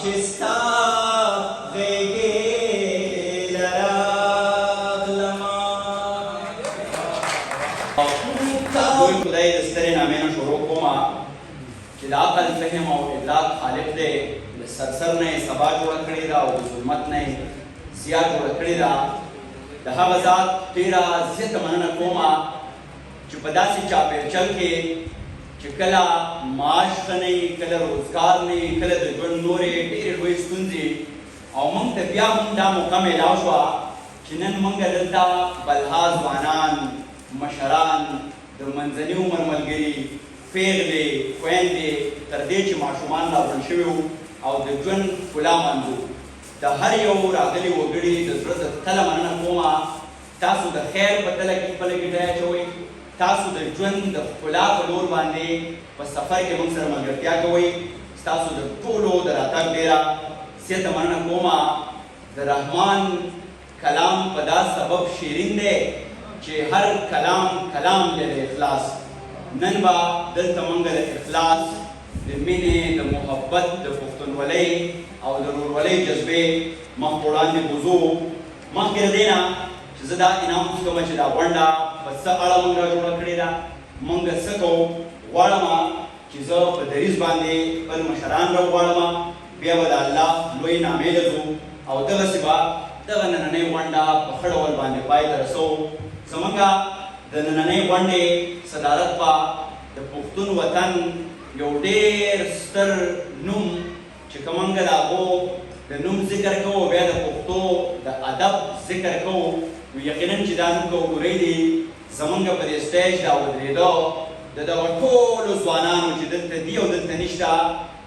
چې ستا غېږې له راغلمه. دوی خدای د سترې نامې نه شروع کومه چې د عقل فهم او ادراک خالق دی. د سرسر نه یې سبا جوړه کړې ده او د ظلمت نه یې ضیا جوړه کړې ده. د هغه ذات ډېره زیاته مننه کومه چې په داسې چاپېرچل کې چې کله معاش ښه نه وي، کله روزګار نه وي، کله د ژوند نورې ډېرې لویې ستونزې، او موږ ته بیا هم دا موقع میلاو شوه چې نن موږ دلته بلها ځوانان، مشران، د منځني عمر ملګري، پیغلې، خویندې، تر دې چې ماشومان راوړل شوي وو او د ژوند ښکلا مانځو. د هر یو راغلي وګړي د زړه د تله مننه کومه. تاسو د خیر په تله کې خپله ګېډه اچوئ. تاسو د ژوند د ښکلا په لور باندې په سفر کې موږ سره ملګرتیا کوئ. ستاسو د ټولو د راتګ ډېره زیاته مننه کومه. د رحمان کلام په دا سبب شیرین دی چې هر کلام کلام دی د اخلاص. نن به دلته موږ د اخلاص، د مینې، د محبت، د پښتونولۍ او د ورورولۍ جذبې مخ په وړاندې بوځو. مخکې له دې نه چې زه دا انعام کوم چې دا غونډه په څه اړه موږ را جوړه کړې ده، موږ څه کوو، غواړم چې زه په دریځ باندې خپل مشران راوغواړم، بیا به د الله لوی نامې ته ځو او دغسې به دغه نننۍ غونډه په ښه ډول باندې پای ته رسوو. زموږ د نننۍ غونډې صدارت به د پښتون وطن یو ډېر ستر نوم چې که موږ د هغو د نوم ذکر کوو، بیا د پښتو د ادب ذکر کوو، نو یقینا چې دا نوم که وګورئ دی زموږ په دې سټیج دا ودرېده د دغه ټولو ځوانانو چې دلته دي او دلته نشته،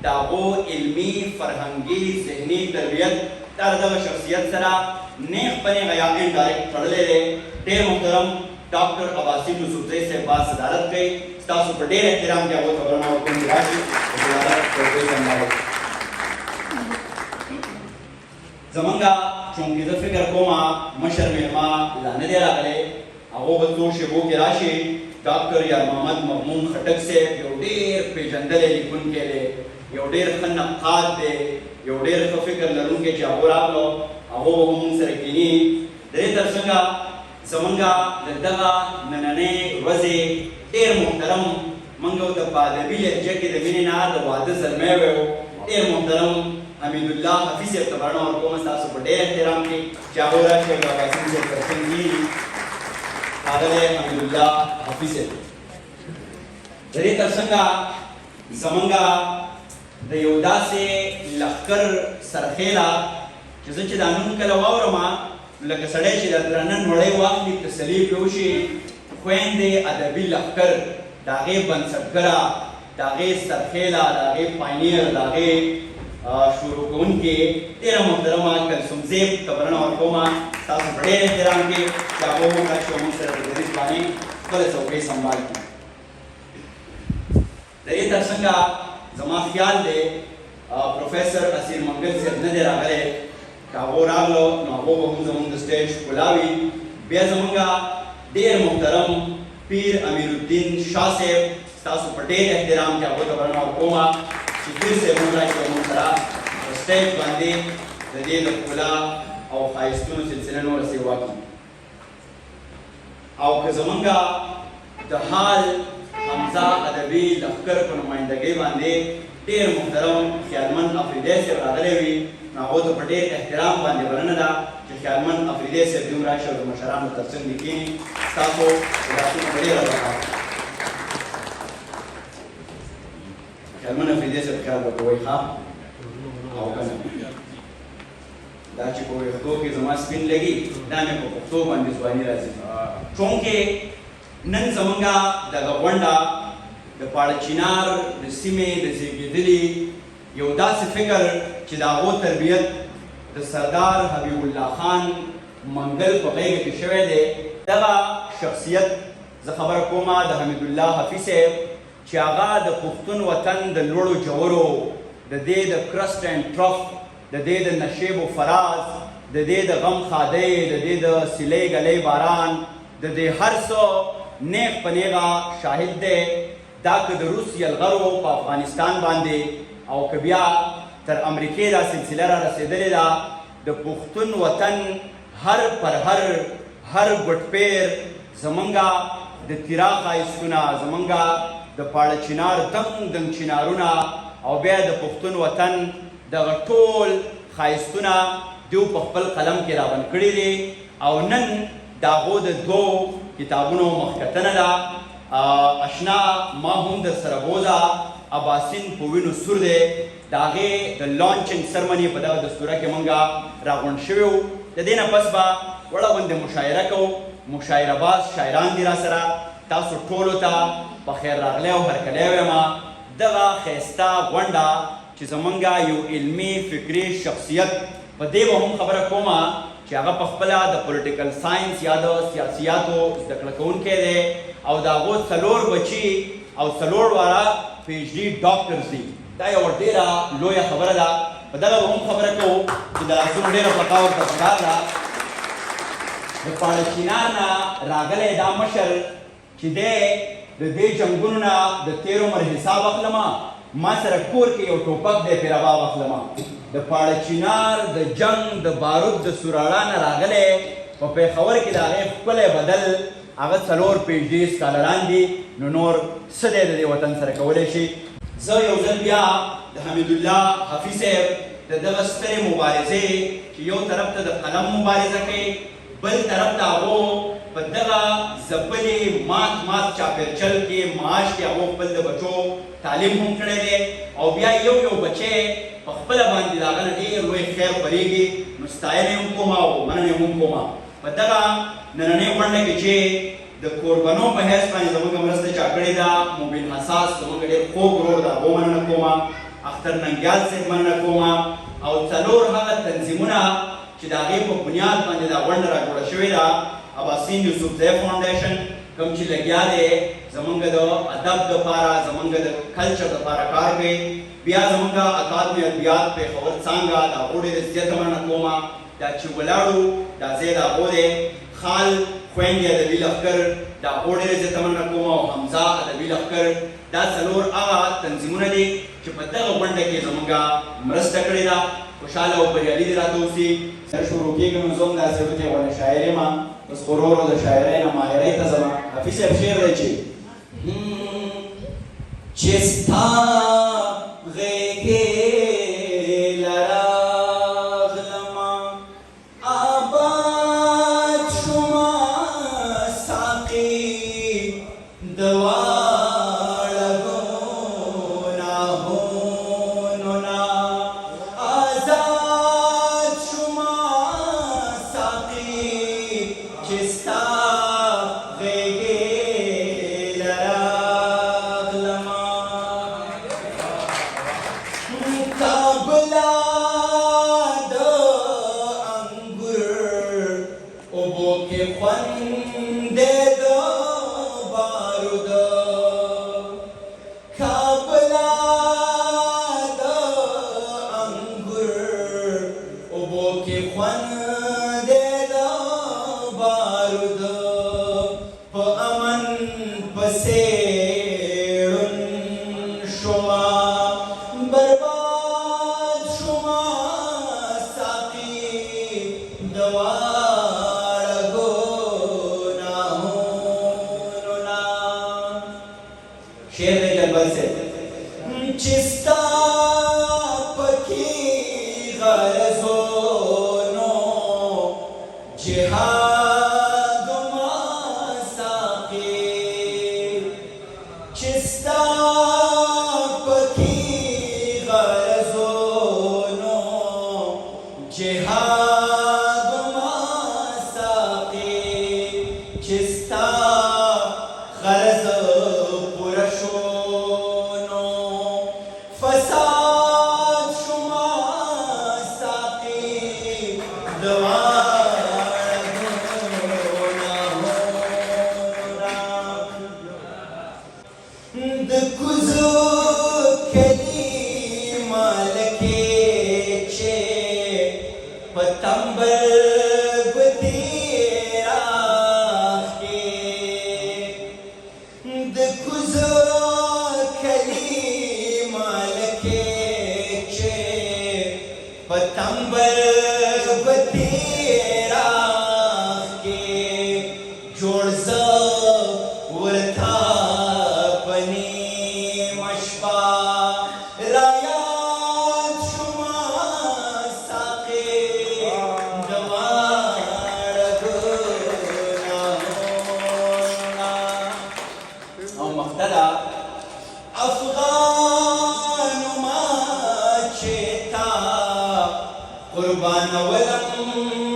د هغو علمي، فرهنګي، ذهني تربیت دا د دغه شخصیت سره نیغ په نیغه یا انډایرکټ تړلی دی. ډېر محترم ډاکټر عباسي یوسفزۍ صاحب به صدارت کوي. ستاسو په ډېر احترام کې هغو ته بلنه ورکوم چې راشي د صدارت څوکۍ سمبالوي. زمونږ چونکې زه فکر کوم مشر مېلمه لا نه دی راغلی، هغو به څو شېبو کې راشي. ډاکټر یار محمد مغموم خټک صاحب یو ډېر پېژندلی لیکونکی دی، یو ډېر ښه نقاد دی، یو ډېر ښه فکر لرونکی چې هغو راغلو، هغو به موږ سره کښېني. د دې تر څنګه زمونږ د دغه نننۍ ورځې ډېر محترم، موږ ورته په ادبي لهجه کې د مینې نه د واده زلمی ویو، ډېر محترم حمیدالله حفیظ صاحب ته بلنه ورکوم ستاسو په ډېر احترام کې چې هغو راشي او د عباسي صاحب تر څنګ کېږي. ښاغلی حمیدالله حفیظ صاحب. د دې تر څنګه زمونږ د یو داسې لښکر سرخیله چې زه چې دا نوم کله واورم لکه سړی چې د درنه نړۍ واخلي تسلي پرې وشي، خویندې ادبي لښکر، د هغې بنسټګره، د هغې سرخیله، د هغې پاینیر، د هغې شروع کوونکې ډېره محترمه کلثوم زیب ته بلنه ورکوم ستاسو په ډېر احترام کې چې هغه هم راشي او موږ سره په دریځ باندې خپله څوکۍ سمبال کړي. د دې تر څنګه زما خیال دی پروفیسر اسیر منګل صاحب نه دی راغلی، که هغو راغلو نو هغو به هم زموږ د سټیج ښکلا وي. بیا زموږ ډېر محترم پیر امیرالدین شاه صاحب ستاسو په ډېر احترام کې هغو ته بلنه ورکوم چې پیر صاحب هم راشي او موږ سره په سټیج باندې د دې د ښکلا او ښایستونو سلسله نوره سیوا کړي. او که زموږ د حال حمزه ادبي لښکر په نمایندګۍ باندې ډېر محترم خیالمند افریدی صاحب راغلی وي، نو هغو ته په ډېر احترام باندې بلنه ده چې خیالمند افریدی صاحب دې هم راشي او د مشرانو تر څنګ دې کښېني. ستاسو د لاسونو په ډېره برکت. خیالمند افریدی صاحب خیال به کوئ ښه او که نه، دا چې په ویښتو کې زما سپین لګي دا مې په پښتو باندې ځواني راځي. چونکې نن زمونږ دغه غونډه د پاړه چینار د سیمې د زیږېدلي یو داسې فکر چې د هغو تربیت د سردار حبیب الله خان منګل په غېږه کې شوی دی. دغه شخصیت زه خبره کوم د حمیدالله حفیظ صاحب چې هغه د پښتون وطن د لوړو جوړو، د دې د کرسټ اینډ ټرف، د دې د نشیب و فراز، د دې د غم خادۍ، د دې د سیلۍ ګلۍ باران، د دې هر څه نیغ په نیغه شاهد دی. دا که د روس یلغرو په افغانستان باندې او که بیا تر امریکې دا سلسله را رسېدلې ده د پښتون وطن هر پر هر ګوټپیر زمونږه د تیرا ښایستونه زمونږه د پاړه چنار دنګ چنارونه او بیا د پښتون وطن دغه ټول ښایستونه دیو په خپل قلم کې راغونډ کړي دي او نن د هغو د دوو کتابونو مخکتنه ده. اشنا ما هم در سره بوزه اباسین په وینو سور دی د هغې د لانچنګ سرمني په دغه دستوره کې مونږه راغونډ شوي وو. د دې نه پس به وړه غوندې مشاعره کوو. مشاعره باز شاعران دي را سره. تاسو ټولو ته په خیر راغلی او هرکلی وایم. دغه ښایسته غونډه چې زمونږ یو علمي فکري شخصیت په دې به هم خبره کومه چې هغه په خپله د پولیټیکل ساینس یا د سیاسیاتو زده کړه کوونکی دی او د هغو 4 بچي او 4 واړه پی ایچ ډي ډاکټرز دي. دا یوه ډېره لویه خبره ده. په دغه به هم خبره کوو چې د لاسونو ډېره پکا ورته پکار ده. د پاړه چنار نه راغلی دا مشر چې دی د دې جنګونو نه د تېر عمر حساب اخلمه. ما سره کور کې یو ټوپک دی پرې رباب اخلمه. د پاړه چنار د جنګ د بارود د سوراړه نه راغلی په پېښور کې د هغې ښکلی بدل هغه 4 پی ایچ ډي سکالران دي. نو نور څه دی د دې وطن سره کولی شي. زه یو ځل بیا د حمیدالله حفیظ صاحب د دغه سترې مبارزې چې یو طرف ته د قلم مبارزه کوي بل طرف ته هغو په دغه ځپلې مات چاپېرچل کې معاش کې هغو خپل د بچو تعلیم هم کړی دی او بیا یو بچی په خپله باندې د هغه نه ډېر لوی خیر خپرېږي. نو ستاینه یې هم کومه او مننه یې هم کومه. په دغه نننۍ غونډه کې چې د کوربنو په حیث باندې زموږ مرسته چا کړې ده مبین حساس زموږ ډېر خوږ ورور ده هغو مننه کومه. اختر ننګیال صاحب مننه کومه او 4 هغه تنظیمونه چې د هغې په بنیاد باندې دا غونډه را جوړه شوې ده. اباسین یوسفزی فاونډیشن کوم چې لګیا دی زمونږ د ادب دپاره زمونږ د کلچر دپاره کار کوي. بیا زمونږ اکادمي ادبیات پېښور څانګه د هغو ډېرې زیاته مننه کومه. دا چې ولاړو دا ځای د هغو دی. خال خویندې ادبي لښکر د هغو ډېرې زیاته مننه کومه او حمزه ادبي لښکر. دا 4 هغه تنظیمونه دي چې په دغه غونډه کې زمونږ مرسته کړې ده. خوشحاله او بریالي دې راته اوسي. سر شروع کېږي نو زه هم داسې وتې غوره شاعر یم. بس خو ورو ورو د شاعرۍ نه ماهرۍ ته ځم. حفیظ صاحب شعر دی چې ستا غېږې لراغلمه آباد شومه ساقي د واړه ګناهونو نه آزاد شومه ساقي چې ستا غېږې لراغلمه کابلا د انګور اوبو کې خوند د بارود کابلا د انګور اوبو کې خوند د بارود په امن پسې ړوند شومه برباد شومه ساقي د واړه ګناهونو نه. شعر دی جلبل صاحب چې ستا پکې غرضونو جهاد ما ساقي چې ستا پکې غرضونو جهاد ما ساقي چې ستا غرض پوره شو نو فساد شومه ساقي د واړه ګناهونو د کوزو کلي مالکې چې په تمبل ګوتې راخکې د کوزو کلي مالکې چې پتنبر بتیرا کے جوڑ زا ورتا پنی مشپا رایات شما ساقے دوار گنا او مقتدا افغان ما چیتا قربان ولم